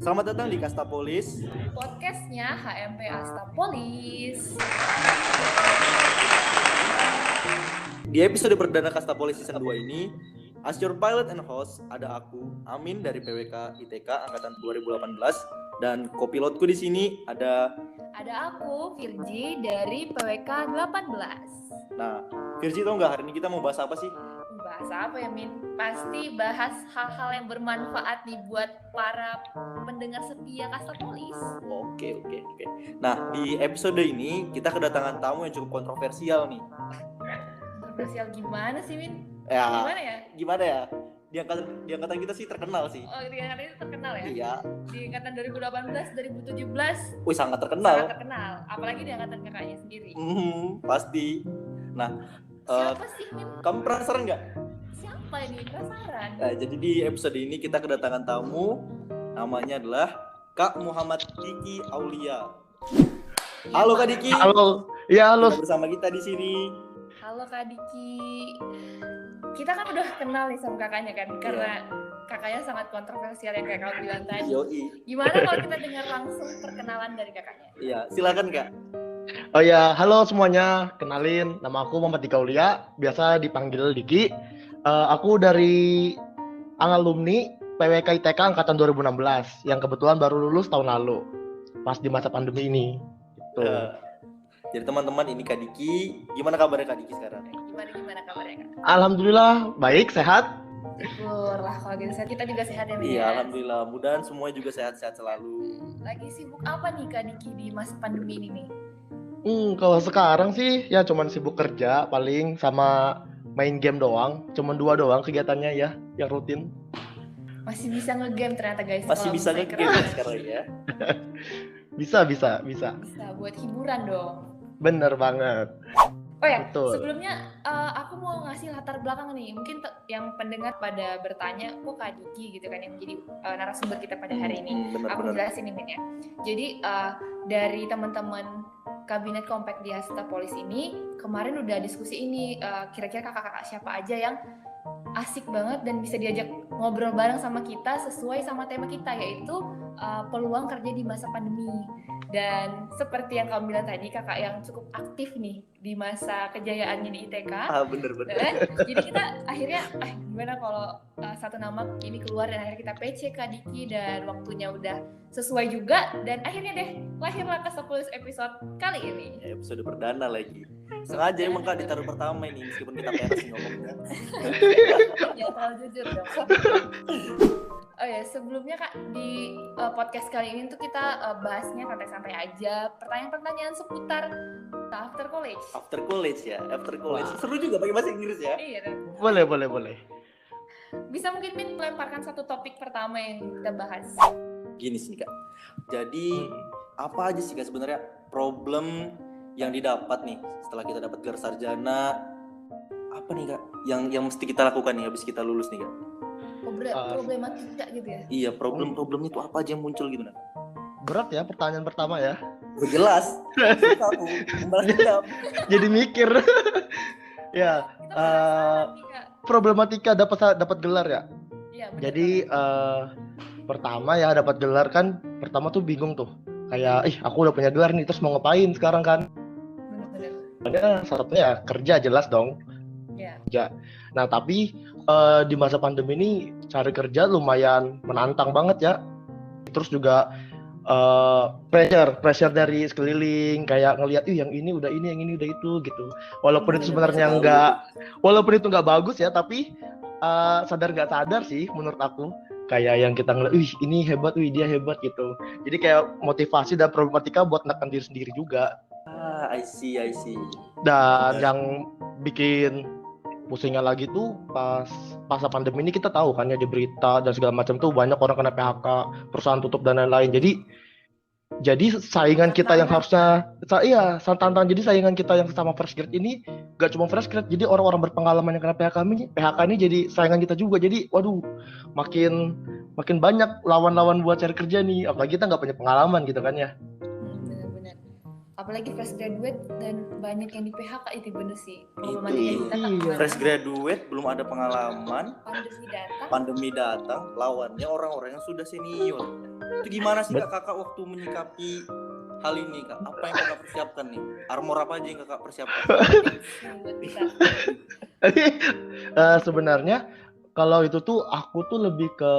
Selamat datang di Kastapolis, podcastnya HMP Astapolis. Di episode perdana Kastapolis season 2 ini, as your pilot and host, ada aku, Amin dari PWK ITK angkatan 2018, dan kopilotku di sini ada aku, Virgi dari PWK 18. Nah, Virgi tau nggak hari ini kita mau bahas apa sih? Bahas apa ya, Min? Pasti bahas hal-hal yang bermanfaat nih buat para pendengar setia Kastapolis. Oke. Nah, di episode ini kita kedatangan tamu yang cukup kontroversial nih. Kontroversial gimana sih, Min? Ya, Gimana ya? Di angkatan kita sih terkenal sih. Oh, di angkatan itu terkenal ya? Iya. Di angkatan 2018, 2017 Wih, sangat terkenal. Apalagi di angkatan kakaknya sendiri. Pasti. Nah, siapa sih, Min? Kamu penasaran nggak? Siapa ini? Penasaran. Nah, jadi di episode ini kita kedatangan tamu, namanya adalah Kak Muhammad Diki Aulia. Halo Kak Diki. Halo. Ya, halo. Sudah bersama kita di sini. Halo Kak Diki. Kita kan udah kenal nih sama kakaknya kan, karena kakaknya sangat kontroversial yang kayak kamu bilang tadi. Yoi. Gimana kalau kita dengar langsung perkenalan dari kakaknya? Iya, silakan Kak. Oh ya, halo semuanya. Kenalin, nama aku Muhammad Diki Aulia, biasa dipanggil Diki. Aku dari alumni PWK ITK angkatan 2016 yang kebetulan baru lulus tahun lalu, pas di masa pandemi ini. Gitu. Jadi teman-teman, ini Kak Diki. Gimana kabarnya Kak Diki sekarang? Gimana kabarnya Kak? Alhamdulillah baik, sehat. Syukurlah kalau gitu sehat. Kita juga sehat ya, Min. Iya, alhamdulillah. Mudah-mudahan semua juga sehat-sehat selalu. Lagi sibuk apa nih Kak Diki di masa pandemi ini nih? Kalau sekarang sih ya cuman sibuk kerja paling sama main game doang. Cuman 2 doang kegiatannya ya yang rutin. Masih bisa nge-game ternyata guys. Masih bisa nge-game sekarang ya. Bisa. Bisa buat hiburan dong. Bener banget. Oh ya, Betul. sebelumnya aku mau ngasih latar belakang nih. Mungkin yang pendengar pada bertanya, kok Kak Diki gitu kan yang menjadi narasumber kita pada hari ini. Aku jelasin nih, Min ya. Jadi dari teman-teman Kabinet Compact di Astapolis ini, kemarin udah diskusi ini, kira-kira kakak-kakak siapa aja yang asik banget dan bisa diajak ngobrol bareng sama kita sesuai sama tema kita, yaitu peluang kerja di masa pandemi. Dan seperti yang kamu bilang tadi, kakak yang cukup aktif nih di masa kejayaannya di ITK. Bener. Jadi kita akhirnya, gimana kalau satu nama ini keluar dan akhirnya kita PC Kak Diki dan waktunya udah sesuai juga. Dan akhirnya deh, lahirlah Kastapolis episode kali ini. Ya, episode perdana lagi. Sengaja emang Kak ditaruh pertama ini, meskipun kita peres ngomongnya. Ya, terlalu jujur dong. Oh ya, sebelumnya Kak, di podcast kali ini tuh kita bahasnya santai-santai aja, pertanyaan-pertanyaan seputar after college. After college. Wow. Seru juga pakai bahasa Inggris ya. Iya. Boleh. Bisa mungkin Min melemparkan satu topik pertama yang kita bahas. Gini sih Kak. Jadi apa aja sih Kak sebenarnya problem yang didapat nih setelah kita dapat gelar sarjana? Apa nih Kak yang mesti kita lakukan nih habis kita lulus nih Kak? Problematika gitu ya? Iya, problemnya itu apa aja yang muncul gitu nah? Berat ya pertanyaan pertama ya. Jelas. Aku membalas dendam. Jadi mikir. Ya, problematika dapat gelar ya. Iya, benar. Jadi pertama ya dapat gelar kan, pertama tuh bingung tuh. Kayak, aku udah punya gelar nih, terus mau ngapain sekarang kan? Benar. Satunya ya kerja jelas dong. Iya. Ya. Nah tapi di masa pandemi ini cari kerja lumayan menantang banget ya. Terus juga pressure dari sekeliling, kayak ngelihat yang ini udah itu gitu. Walaupun itu sebenarnya nggak bagus ya, tapi sadar nggak sadar sih menurut aku, kayak yang kita ngeliat, ini hebat, dia hebat gitu. Jadi kayak motivasi dan problematika buat menekan diri sendiri juga. I see. Dan yang bikin pusingnya lagi tuh pas pandemi ini kita tahu kan ya di berita dan segala macam tuh banyak orang kena PHK, perusahaan tutup dan lain-lain. Jadi saingan kita yang harusnya tantangan. Jadi saingan kita yang sama fresh grade ini gak cuma fresh grade, jadi orang-orang berpengalaman yang kena PHK ini jadi saingan kita juga. Jadi waduh, makin banyak lawan-lawan buat cari kerja nih, apalagi kita nggak punya pengalaman gitu kan ya. Benar. Apalagi fresh graduate dan banyak yang di PHK, itu bener sih problematika kita. Fresh graduate belum ada pengalaman, pandemi datang, lawannya orang-orang yang sudah senior. Itu gimana sih Kak, kakak waktu menyikapi hal ini Kak? Apa yang kakak persiapkan nih? Armor apa aja yang kakak persiapkan? Sebenarnya kalau itu tuh aku tuh lebih ke,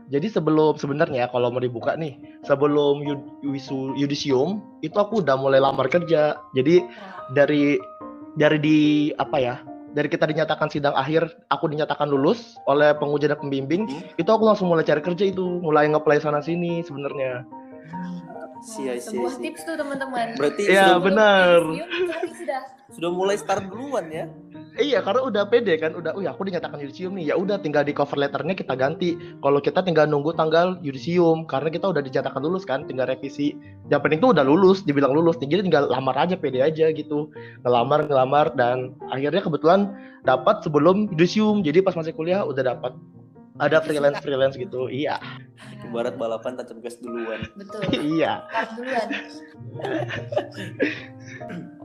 jadi sebenarnya kalau mau dibuka nih, sebelum yudisium itu aku udah mulai lamar kerja. Jadi dari apa ya? Dari kita dinyatakan sidang akhir, aku dinyatakan lulus oleh penguji dan pembimbing, itu aku langsung mulai cari kerja itu, mulai nge-apply sana sini sebenarnya. Sebuah tips tuh teman-teman. Berarti ya benar. Sudah mulai start duluan ya. Iya, karena udah pede kan, aku dinyatakan yudisium nih, ya udah tinggal di cover letternya kita ganti. Kalau kita tinggal nunggu tanggal yudisium, karena kita udah dinyatakan lulus kan, tinggal revisi. Yang penting tuh udah lulus, dibilang lulus, jadi tinggal lamar aja, pede aja gitu, ngelamar dan akhirnya kebetulan dapat sebelum yudisium. Jadi pas masih kuliah udah dapat, ada freelance gitu, iya. Ibarat balapan tancap gas duluan. Betul. Iya. Duluan.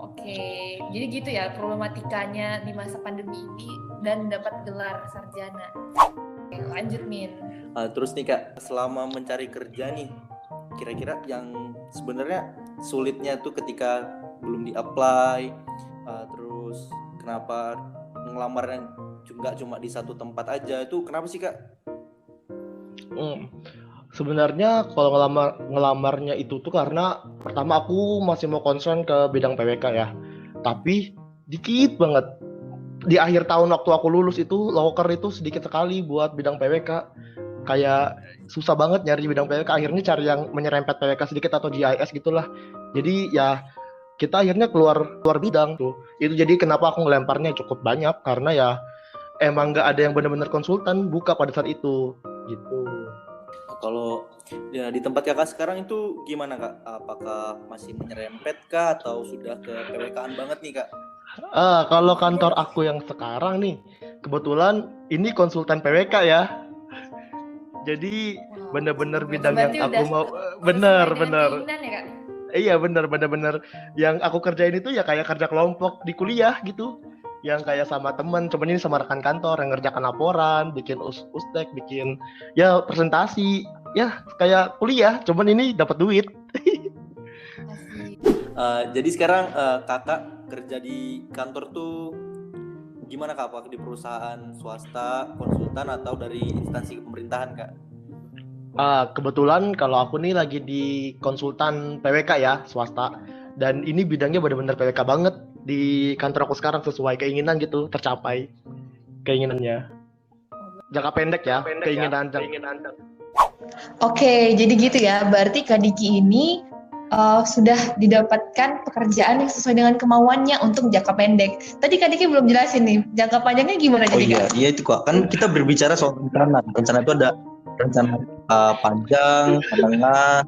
Oke, jadi gitu ya problematikanya di masa pandemi ini dan dapat gelar sarjana. Oke, lanjut Min. Terus nih Kak, selama mencari kerja nih, kira-kira yang sebenarnya sulitnya tuh ketika belum di-apply, terus kenapa ngelamarnya nggak cuma di satu tempat aja, itu kenapa sih Kak? Sebenarnya kalau ngelamarnya itu tuh karena pertama aku masih mau concern ke bidang PWK ya, tapi dikit banget. Di akhir tahun waktu aku lulus itu loker itu sedikit sekali buat bidang PWK, kayak susah banget nyari bidang PWK. Akhirnya cari yang menyerempet PWK sedikit atau GIS gitulah. Jadi ya kita akhirnya keluar bidang tuh. Itu jadi kenapa aku ngelemparnya cukup banyak, karena ya emang nggak ada yang benar-benar konsultan buka pada saat itu gitu. Kalau ya, di tempat kakak sekarang itu gimana Kak? Apakah masih menyerempet kah atau sudah ke PWK-an banget nih Kak? Kalau kantor aku yang sekarang nih, kebetulan ini konsultan PWK ya. Jadi benar-benar bidang yang aku mau, benar. Ya, iya benar. Yang aku kerjain itu ya kayak kerja kelompok di kuliah gitu. Yang kayak sama temen, cuman ini sama rekan kantor yang ngerjakan laporan, bikin ustek, bikin ya presentasi, ya kayak kuliah, cuman ini dapat duit. Jadi sekarang kakak kerja di kantor tuh gimana Kak? Apakah di perusahaan swasta, konsultan atau dari instansi pemerintahan Kak? Kebetulan kalau aku nih lagi di konsultan PWK ya, swasta, dan ini bidangnya benar-benar PWK banget. Di kantor aku sekarang sesuai keinginan gitu, tercapai keinginannya. Jangka pendek ya, keinginan. Oke, jadi gitu ya. Berarti Kak Diki ini sudah didapatkan pekerjaan yang sesuai dengan kemauannya untuk jangka pendek. Tadi Kak Diki belum jelasin nih, jangka panjangnya gimana jadi Kak? Iya itu Kak. Kan kita berbicara soal rencana. Rencana itu ada rencana panjang, menengah.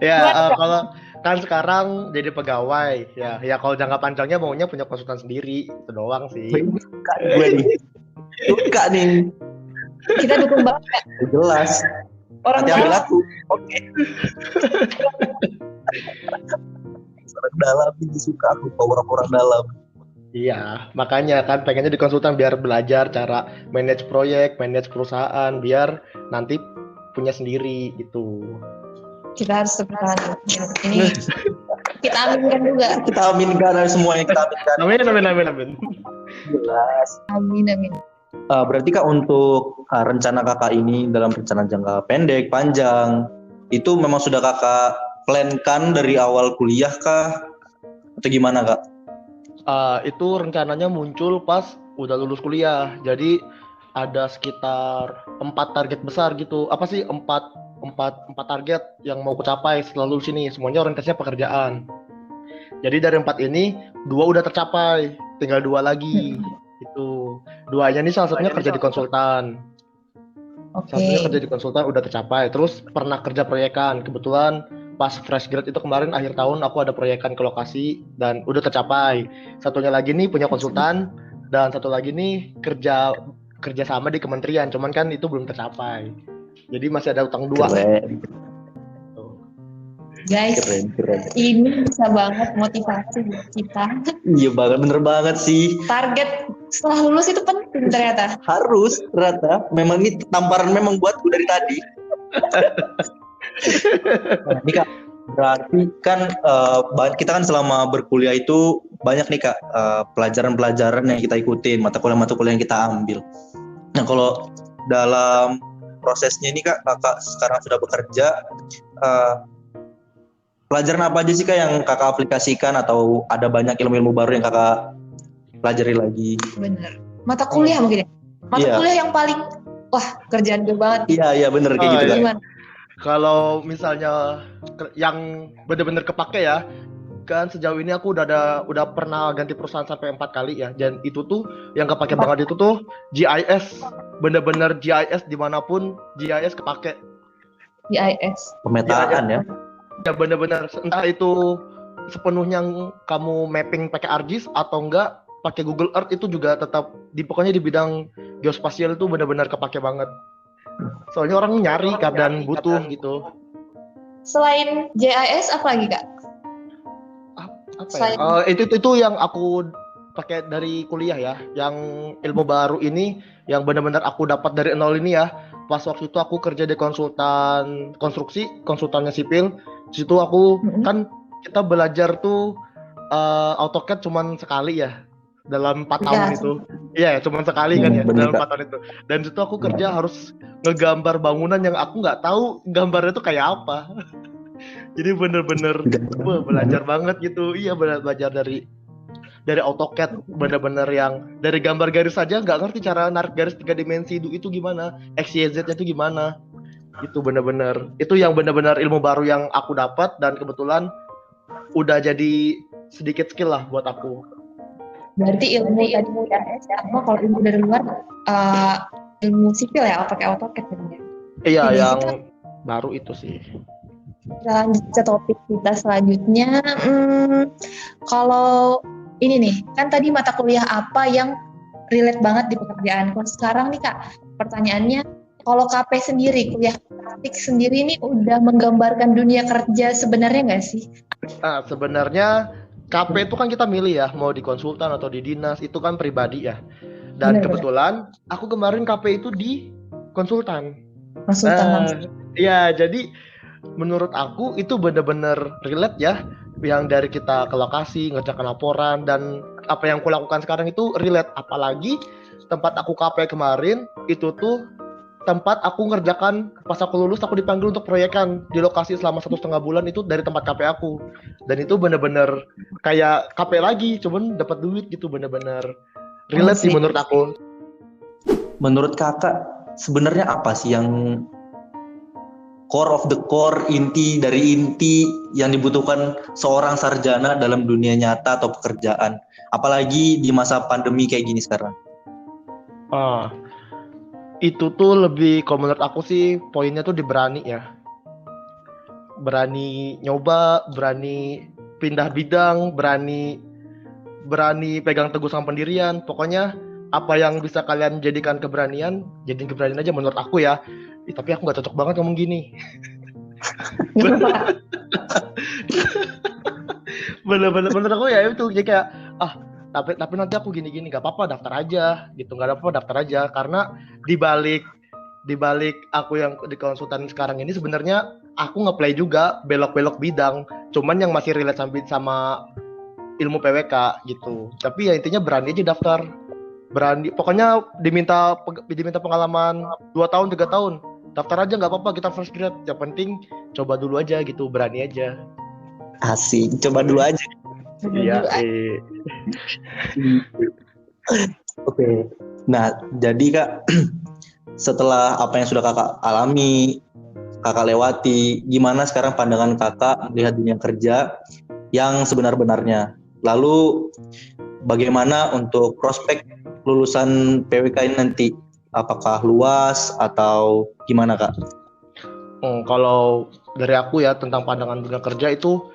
Ya, kalau kan sekarang jadi pegawai ya kalau jangka panjangnya maunya punya konsultan sendiri, itu doang sih. Suka nih. Kita dukung banget Kak. Jelas. Orang laku. Oke. Orang dalam ini suka aku orang dalam. Iya, makanya kan pengennya di konsultan biar belajar cara manage proyek, manage perusahaan, biar nanti punya sendiri gitu. Kita harus sepakat. Ini kita aminkan juga. Kita aminkan semuanya, kita aminkan. Amin. Jelas. Amin. Berarti Kak untuk rencana kakak ini dalam rencana jangka pendek, panjang, itu memang sudah kakak plankan dari awal kuliah kah? Atau gimana Kak? Itu rencananya muncul pas udah lulus kuliah. Jadi ada sekitar 4 target besar gitu. Apa sih 4 target yang mau kucapai setelah lulus ini, semuanya orientasinya pekerjaan. Jadi dari 4 ini 2 udah tercapai, tinggal 2 lagi. Itu 2-nya nih salah satunya kerja di konsultan. Satunya kerja di konsultan udah tercapai. Terus pernah kerja proyekan. Kebetulan pas fresh grad itu kemarin akhir tahun aku ada proyekan ke lokasi dan udah tercapai. Satunya lagi nih punya konsultan dan satu lagi nih kerja sama di kementerian, cuman kan itu belum tercapai. Jadi masih ada utang 2. Keren. Guys, keren. Ini bisa banget motivasi buat kita. Iya banget, bener banget sih. Target setelah lulus itu penting ternyata. Harus, ternyata. Memang ini tamparan memang buatku dari tadi. Nah, ini Kak, berarti kan kita kan selama berkuliah itu banyak nih Kak pelajaran-pelajaran yang kita ikutin, mata kuliah yang kita ambil. Nah, kalau dalam prosesnya ini Kak, Kakak sekarang sudah bekerja, pelajaran apa aja sih Kak yang Kakak aplikasikan atau ada banyak ilmu-ilmu baru yang Kakak pelajari lagi? Bener. Mata kuliah mungkin ya? Mata kuliah yang paling, wah kerjaan gue banget. Iya bener kayak gitu Kak. Kalau misalnya yang benar-benar kepake ya, kan sejauh ini aku udah pernah ganti perusahaan sampai 4 kali ya, dan itu tuh yang kepake banget itu tuh GIS, bener-bener GIS dimanapun GIS kepake. GIS. Pemetaan ya? Ya bener-bener, entah itu sepenuhnya kamu mapping pakai ArcGIS atau enggak pakai Google Earth, itu juga tetap pokoknya di bidang geospasial itu bener-bener kepake banget. Soalnya orang nyari dan butuh gitu. Selain GIS apa lagi Kak? Apa ya? Itu yang aku pakai dari kuliah ya. Yang ilmu baru ini yang benar-benar aku dapat dari nol ini ya. Pas waktu itu aku kerja di konsultan konstruksi, konsultannya sipil. Di situ aku kan kita belajar tuh AutoCAD cuman sekali ya dalam 4 tahun itu. Iya, cuman sekali kan ya dalam 4 tahun itu. Dan di situ aku kerja harus ngegambar bangunan yang aku nggak tahu gambarnya itu kayak apa. Jadi bener-bener belajar banget gitu. Iya, belajar dari AutoCAD, bener-bener yang dari gambar garis saja nggak ngerti cara narik garis 3 dimensi itu gimana, X, Y, Z-nya itu gimana. Itu bener-bener, itu yang bener-bener ilmu baru yang aku dapat, dan kebetulan udah jadi sedikit skill lah buat aku. Berarti ilmu tadi sama kalau ilmu dari luar ilmu sipil ya, pakai AutoCAD ya. Iya, yang baru itu sih. Lanjut ke topik kita selanjutnya. Kalau ini nih, kan tadi mata kuliah apa yang relate banget di pekerjaan. Kalau sekarang nih Kak, pertanyaannya, kalau KP sendiri, kuliah praktik sendiri ini udah menggambarkan dunia kerja sebenarnya nggak sih? Nah, sebenarnya KP itu kan kita milih ya, mau di konsultan atau di dinas, itu kan pribadi ya. Dan kebetulan aku kemarin KP itu di konsultan. Iya, jadi menurut aku itu benar-benar relate ya, yang dari kita ke lokasi, ngerjakan laporan, dan apa yang aku lakukan sekarang itu relate. Apalagi tempat aku KP kemarin, itu tuh tempat aku ngerjakan, pas aku lulus aku dipanggil untuk proyekan di lokasi selama 1,5 bulan, itu dari tempat KP aku. Dan itu benar-benar kayak KP lagi, cuman dapat duit gitu, benar-benar relate sih menurut aku. Menurut kakak, sebenarnya apa sih yang core of the core, inti dari inti yang dibutuhkan seorang sarjana dalam dunia nyata atau pekerjaan, apalagi di masa pandemi kayak gini sekarang? Itu tuh lebih, kalau menurut aku sih poinnya tuh di berani ya, berani nyoba, berani pindah bidang, berani pegang teguh sama pendirian. Pokoknya apa yang bisa kalian jadikan keberanian, jadiin keberanian aja menurut aku ya. Tapi aku nggak cocok banget ngomong gini. Bener aku ya itu, jadi kayak tapi nanti aku gini nggak apa-apa, daftar aja gitu, nggak apa-apa daftar aja. Karena di balik aku yang di konsultan sekarang ini sebenarnya aku nge-play juga belok-belok bidang, cuman yang masih relate sama ilmu PWK gitu. Tapi ya intinya berani aja daftar, berani, pokoknya diminta pengalaman 2 tahun 3 tahun, daftar aja nggak apa-apa, kita fresh grade, yang penting coba dulu aja gitu, berani aja. Asik, coba dulu aja. Iya. Oke. Nah, jadi Kak, setelah apa yang sudah kakak alami, kakak lewati, gimana sekarang pandangan kakak melihat dunia kerja yang sebenar-benarnya? Lalu bagaimana untuk prospek lulusan PWK ini nanti? Apakah luas atau gimana Kak? Kalau dari aku ya, tentang pandangan dunia kerja itu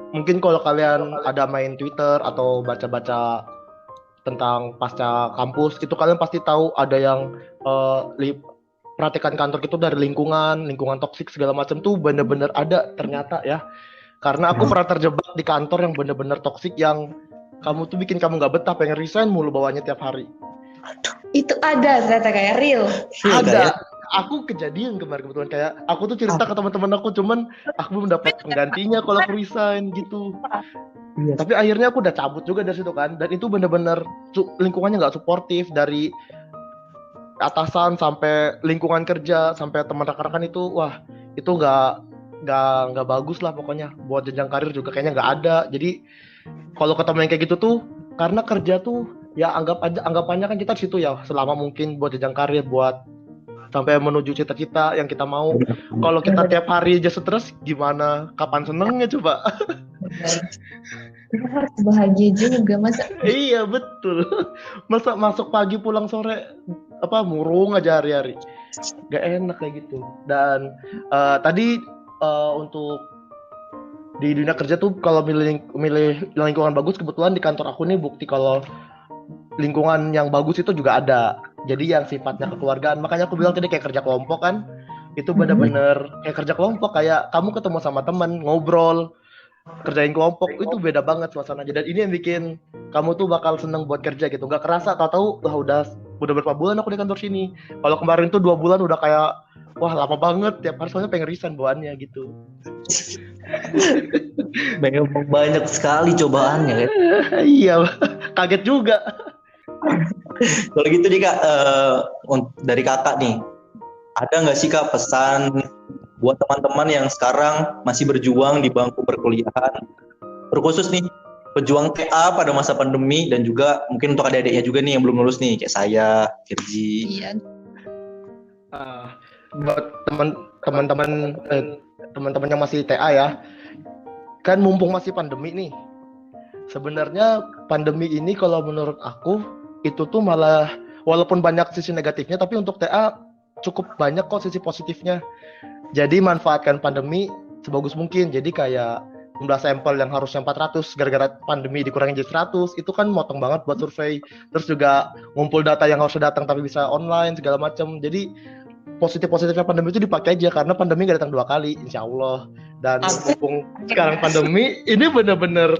mungkin kalau kalian ada main Twitter atau baca-baca tentang pasca kampus, itu kalian pasti tahu ada yang perhatikan kantor itu dari lingkungan toksik segala macam tuh bener-bener ada ternyata ya. Karena aku pernah terjebak di kantor yang bener-bener toksik, yang kamu tuh bikin kamu nggak betah, pengen resign mulu bawaannya tiap hari. Itu ada ternyata kayak real. aku kejadian kemarin kebetulan kayak aku tuh cerita ke teman-teman aku, cuman aku belum dapat penggantinya kalau aku resign gitu. Iya. Tapi akhirnya aku udah cabut juga dari situ kan, dan itu bener-bener lingkungannya nggak suportif, dari atasan sampai lingkungan kerja sampai teman rekan-rekan itu, wah itu nggak bagus lah pokoknya. Buat jenjang karir juga kayaknya nggak ada. Jadi kalau ketemu yang kayak gitu tuh, karena kerja tuh ya anggapannya kan kita di situ ya selama mungkin buat jenjang karir, buat sampai menuju cita-cita yang kita mau. Kalau kita tiap hari aja stres, gimana? Kapan senengnya coba? Kita harus bahagia juga, masa Iya betul. Masa masuk pagi pulang sore murung aja hari-hari. Gak enak kayak gitu. Dan tadi untuk di dunia kerja tuh kalau milih lingkungan bagus, kebetulan di kantor aku nih bukti kalau lingkungan yang bagus itu juga ada. Jadi yang sifatnya kekeluargaan, makanya aku bilang tadi kayak kerja kelompok kan, itu benar-benar kayak kerja kelompok, kayak kamu ketemu sama teman, ngobrol, kerjain kelompok, itu beda banget suasananya. Dan ini yang bikin kamu tuh bakal seneng buat kerja gitu, nggak kerasa tahu-tahu udah berapa bulan aku di kantor sini. Kalau kemarin tuh 2 bulan udah kayak wah lama banget, tiap hari soalnya pengen resign bawaannya gitu. Banyak sekali cobaannya kan. Iya, kaget juga. Kalau gitu nih Kak, dari Kakak nih, ada nggak sih Kak pesan buat teman-teman yang sekarang masih berjuang di bangku perkuliahan, terkhusus nih pejuang TA pada masa pandemi, dan juga mungkin untuk adik-adiknya juga nih yang belum lulus nih kayak saya, Kirji. iya. Buat teman-teman yang masih TA ya, kan mumpung masih pandemi nih, sebenarnya pandemi ini kalau menurut aku itu tuh malah walaupun banyak sisi negatifnya, tapi untuk TA cukup banyak kok sisi positifnya. Jadi manfaatkan pandemi sebagus mungkin. Jadi kayak jumlah sampel yang harusnya 400 gara-gara pandemi dikurangin jadi 100, itu kan motong banget buat survei. Terus juga ngumpul data yang harusnya datang tapi bisa online segala macam. Jadi positifnya pandemi itu dipakai aja, karena pandemi nggak datang 2 kali, insya Allah. Dan mumpung sekarang pandemi ini bener-bener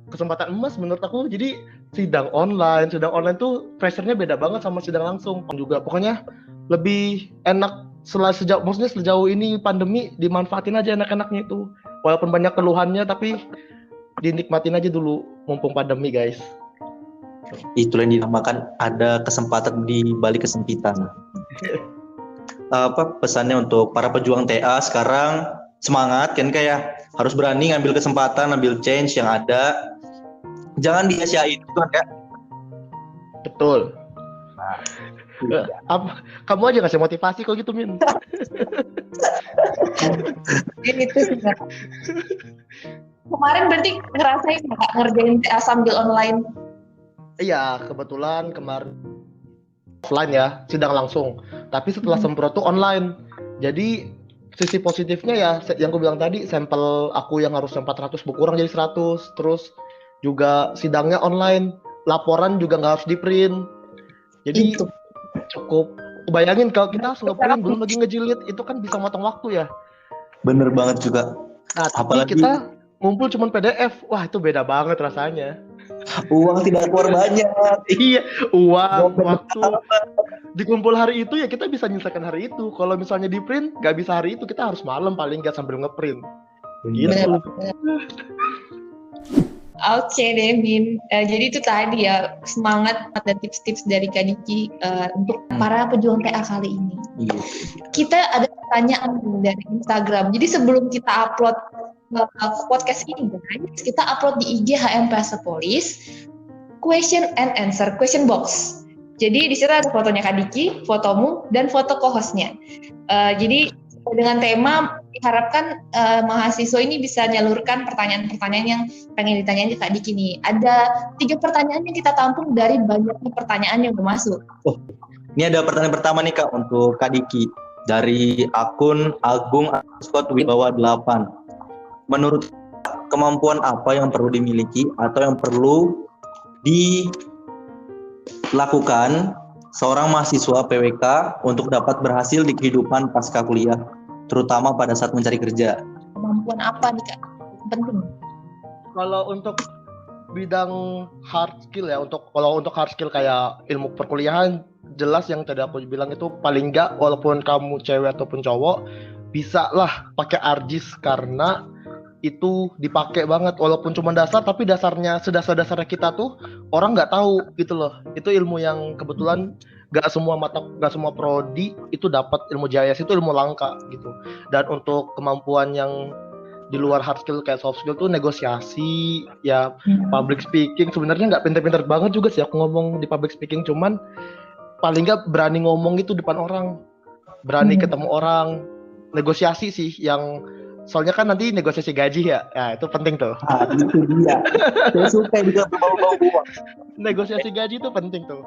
kesempatan emas menurut aku. Jadi sidang online tuh pressure-nya beda banget sama sidang langsung juga. Pokoknya lebih enak sejauh ini pandemi, dimanfaatin aja enak-enaknya itu. Walaupun banyak keluhannya, tapi dinikmatin aja dulu mumpung pandemi, guys. Itulah yang dinamakan ada kesempatan di balik kesempitan. Pesannya untuk para pejuang TA sekarang, semangat kan kayak harus berani ngambil kesempatan, ngambil change yang ada. Jangan disia-siain itu kan Kak. Betul. Kamu aja ngasih motivasi kok gitu, Min. Itu sih, Kak. Kemarin berarti ngerasain nggak ngerjain TA sambil online? Iya, kebetulan kemarin offline ya, sidang langsung. Tapi setelah semprot tuh online. Jadi sisi positifnya ya, yang aku bilang tadi, sampel aku yang harusnya 400 berkurang jadi 100. Terus juga sidangnya online, laporan juga nggak harus di print. Jadi Itu. cukup. Bayangin kalau kita harus nge-print belum lagi ngejilid, itu kan bisa motong waktu ya. Bener banget juga. Nah, tapi Apalagi kita ngumpul cuman PDF, wah itu beda banget rasanya. uang tidak keluar banyak. Iya, uang, waktu dikumpul hari itu ya kita bisa nyelesaikan hari itu. Kalau misalnya di print nggak bisa hari itu, kita harus malam paling nggak sambil ngeprint. Gitu. Oke deh, Min. Jadi itu tadi ya, semangat dan tips-tips dari Kak Diki untuk para pejuang TA kali ini. Iya. Kita ada pertanyaan dari Instagram. Jadi sebelum kita upload podcast ini, guys, kita upload di IG HMPS Polis question and answer, question box. Jadi di situ ada fotonya Kak Diki, fotomu, dan foto co-hostnya. Jadi dengan tema diharapkan mahasiswa ini bisa nyalurkan pertanyaan-pertanyaan yang pengen ditanyain ke Kak Diki nih. Ada 3 pertanyaan yang kita tampung dari banyaknya pertanyaan yang masuk. Oh, ini ada pertanyaan pertama nih Kak untuk Kak Diki dari akun Agung_Wibawa 8. Menurut kemampuan apa yang perlu dimiliki atau yang perlu dilakukan seorang mahasiswa PWK untuk dapat berhasil di kehidupan pasca kuliah, terutama pada saat mencari kerja? Kemampuan apa nih Kak? Penting. Kalau untuk bidang hard skill ya, kalau untuk hard skill kayak ilmu perkuliahan, jelas yang tadi aku bilang itu paling nggak walaupun kamu cewek ataupun cowok bisa lah pakai ARGIS karena itu dipakai banget walaupun cuma dasar tapi dasarnya sedasar-dasarnya kita tuh orang nggak tahu gitu loh. Itu ilmu yang kebetulan nggak semua prodi itu dapat ilmu JIS, itu ilmu langka gitu. Dan untuk kemampuan yang di luar hard skill kayak soft skill tuh negosiasi ya, public speaking sebenarnya nggak pinter-pinter banget juga sih aku ngomong di public speaking, cuman paling nggak berani ngomong itu depan orang, berani ketemu orang, negosiasi sih yang soalnya kan nanti negosiasi gaji ya itu penting tuh. Itu dia. Saya suka juga berbau-bau uang. Negosiasi gaji itu penting tuh.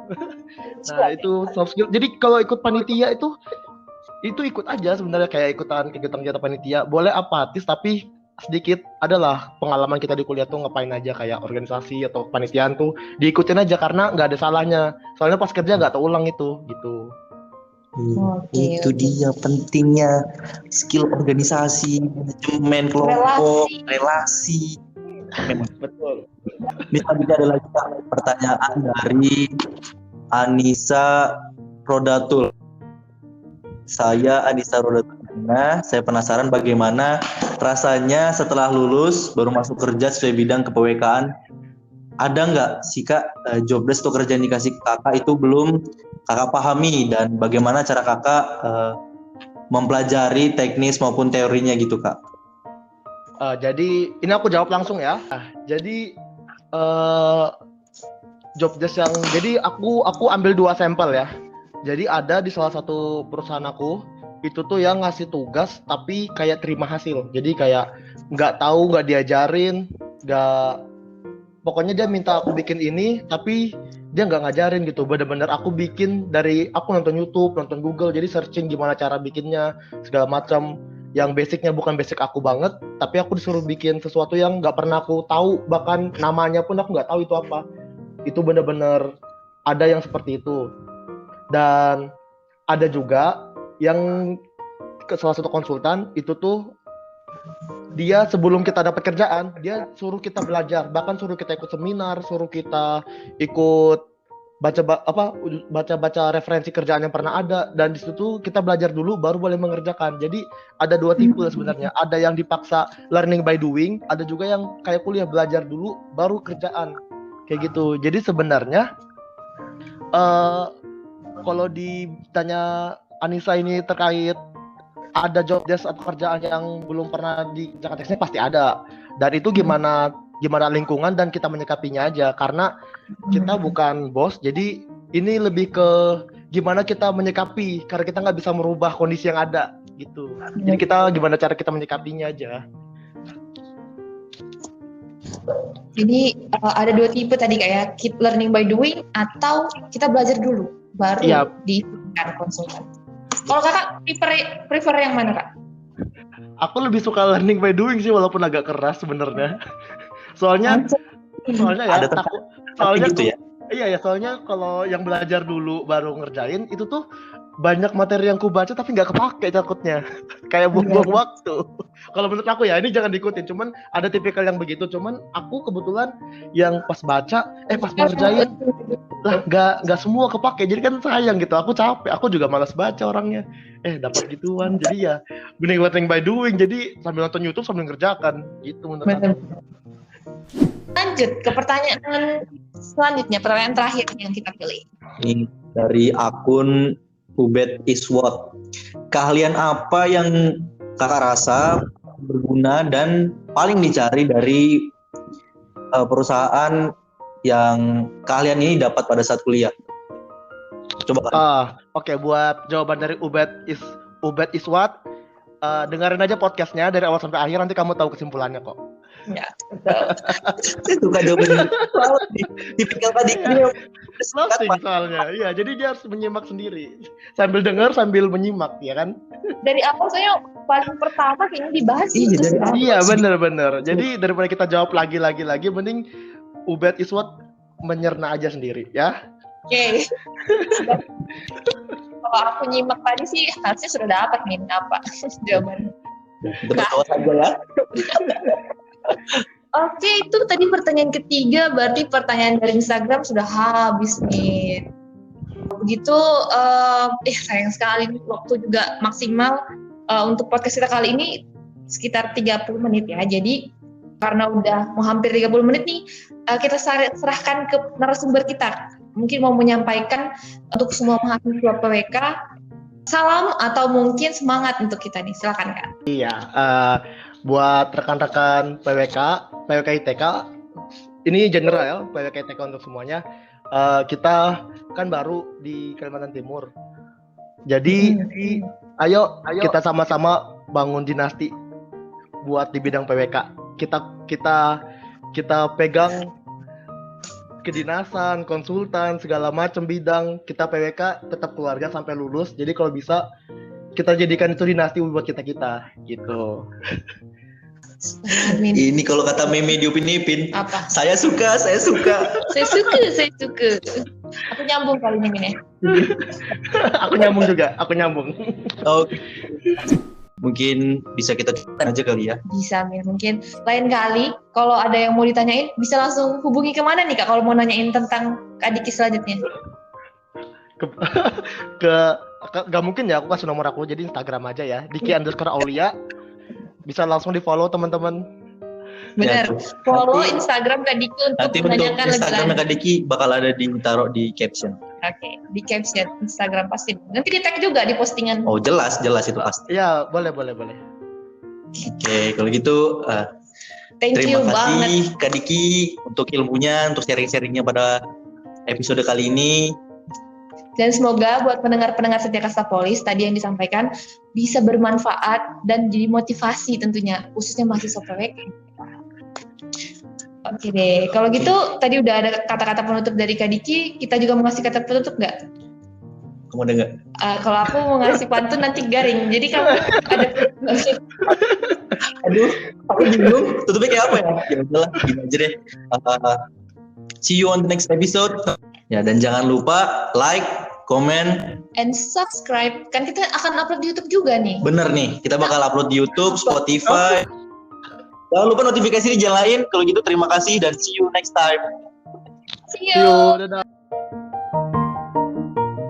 Nah itu soft skill. Jadi kalau ikut panitia itu ikut aja sebenarnya, kayak ikutan kegiatan panitia. Boleh apatis tapi sedikit adalah pengalaman kita di kuliah tuh ngapain aja kayak organisasi atau panitiaan tuh diikutin aja karena nggak ada salahnya. Soalnya pas kerja nggak terulang itu gitu. Itu dia pentingnya skill organisasi, manajemen kelompok, relasi. Memang Betul. Bisa ada lagi pertanyaan dari Anissa Rodatul. Saya Anissa Rodatul. Saya penasaran bagaimana rasanya setelah lulus baru masuk kerja sesuai bidang kepw-kaan. Ada nggak sih Kak jobdesk atau kerjaan dikasih ke Kakak itu belum Kakak pahami, dan bagaimana cara Kakak mempelajari teknis maupun teorinya gitu Kak? Jadi ini aku jawab langsung ya. Jadi jobdesk yang jadi aku ambil 2 sampel ya. Jadi ada di salah satu perusahaan aku itu tuh yang ngasih tugas tapi kayak terima hasil. Jadi kayak nggak tahu, nggak diajarin, pokoknya dia minta aku bikin ini tapi dia nggak ngajarin gitu. Bener-bener aku bikin dari aku nonton YouTube, nonton Google, jadi searching gimana cara bikinnya segala macam. Yang basicnya bukan basic aku banget, tapi aku disuruh bikin sesuatu yang nggak pernah aku tahu, bahkan namanya pun aku nggak tahu itu apa. Itu bener-bener ada yang seperti itu. Dan ada juga yang salah satu konsultan itu tuh dia sebelum kita dapat kerjaan dia suruh kita belajar, bahkan suruh kita ikut seminar, suruh kita ikut baca referensi kerjaan yang pernah ada, dan di situ kita belajar dulu baru boleh mengerjakan. Jadi ada 2 tipe sebenarnya, ada yang dipaksa learning by doing, ada juga yang kayak kuliah belajar dulu baru kerjaan kayak gitu. Jadi sebenarnya kalau ditanya Anissa ini terkait ada job desk atau kerjaan yang belum pernah dikerjakan teknisnya, pasti ada. Dan itu gimana lingkungan dan kita menyikapinya aja, karena kita bukan bos. Jadi ini lebih ke gimana kita menyikapi, karena kita nggak bisa merubah kondisi yang ada gitu. Jadi kita gimana cara kita menyikapinya aja. Jadi ada 2 tipe tadi kayak keep learning by doing atau kita belajar dulu baru diikutkan konsultan. Kalau Kakak prefer yang mana Kak? Aku lebih suka learning by doing sih, walaupun agak keras sebenarnya. Soalnya ya takut. Soalnya gitu ya. Iya, soalnya kalau yang belajar dulu baru ngerjain itu tuh banyak materi yang ku baca tapi nggak kepake takutnya. Kayak buang-buang waktu. Kalau menurut aku ya ini jangan diikutin. Cuman ada tipikal yang begitu. Cuman aku kebetulan yang pas baca, pas ngerjain lah nggak semua kepake. Jadi kan sayang gitu. Aku capek. Aku juga malas baca orangnya. Dapat gituan. Jadi ya bening learning by doing. Jadi sambil nonton YouTube sambil ngerjakan. Gitu menurut aku. Lanjut ke pertanyaan selanjutnya, pertanyaan terakhir yang kita pilih. Ini dari akun Ubed Iswat. Keahlian apa yang Kakak rasa berguna dan paling dicari dari perusahaan yang keahlian ini dapat pada saat kuliah? Coba Kak. Oke, buat jawaban dari Ubed Iswat, dengerin aja podcastnya dari awal sampai akhir, nanti kamu tahu kesimpulannya kok. Ya, betul. Itu kan jawabannya. Tipikal tadi closing soalnya. Iya, jadi dia harus menyimak sendiri. Sambil dengar sambil menyimak, ya kan? Dari awal saya paling pertama kayaknya dibahas itu. Iya, benar. Jadi daripada kita jawab lagi, mending Ubed Iswat menyerna aja sendiri, ya. Oke. Kalau aku nyimak tadi sih harusnya sudah dapat nih apa jawabannya. Terus saja ya. Oke, itu tadi pertanyaan ketiga, berarti pertanyaan dari Instagram sudah habis nih. begitu sayang sekali waktu juga maksimal untuk podcast kita kali ini sekitar 30 menit ya. Jadi karena udah mau hampir 30 menit nih, kita serahkan ke narasumber kita. Mungkin mau menyampaikan untuk semua mahasiswa PWK salam atau mungkin semangat untuk kita nih. Silakan Kak. Iya, buat rekan-rekan PWK ITK, ini general ya, PWK ITK untuk semuanya. Kita kan baru di Kalimantan Timur. Jadi ayo kita sama-sama bangun dinasti buat di bidang PWK. Kita pegang kedinasan, konsultan, segala macam bidang. Kita PWK tetap keluarga sampai lulus. Jadi kalau bisa kita jadikan itu dinasti buat kita gitu. Amin. Ini kalau kata Meme di Upin Ipin, Apa? saya suka. Saya suka. Aku nyambung kali ini Min ya. Aku nyambung. Oke. Mungkin bisa kita ceritain aja kali ya. Bisa Min, mungkin lain kali kalau ada yang mau ditanyain bisa langsung hubungi kemana nih Kak kalau mau nanyain tentang Kak Diki selanjutnya. Gak mungkin ya aku kasih nomor aku, jadi Instagram aja ya, Diki_Aulia. Bisa langsung di follow teman-teman. Benar. Ya, Follow nanti- Instagram Kak Diki untuk Nanti untuk menanyakan lebih Instagramnya lanjut. Kak Diki bakal ada ditaruh di caption. Oke, di caption Instagram pasti. Nanti di tag juga di postingan. Oh jelas itu pasti. Ya boleh. Oke, kalau gitu Thank you terima banget. kasih Kak Diki untuk ilmunya, untuk sharing-sharingnya pada episode kali ini. Dan semoga buat pendengar-pendengar setia Kastapolis tadi yang disampaikan bisa bermanfaat dan jadi motivasi tentunya, khususnya mahasiswa PWK. Oke deh, kalau gitu tadi udah ada kata-kata penutup dari Kak Diki, kita juga mau ngasih kata penutup nggak? Kamu ada nggak? Kalau aku mau ngasih pantun nanti garing, jadi kamu ada. Aduh, aku bingung. Tutupnya kayak apa ya? Ya udahlah, gini aja deh. See you on the next episode. Ya, dan jangan lupa like, comment. And subscribe, kan kita akan upload di YouTube juga nih. Bener nih, kita bakal upload di YouTube, Spotify. Jangan lupa notifikasi dinyalain. Kalau gitu terima kasih dan see you next time. See See you. you, dadah.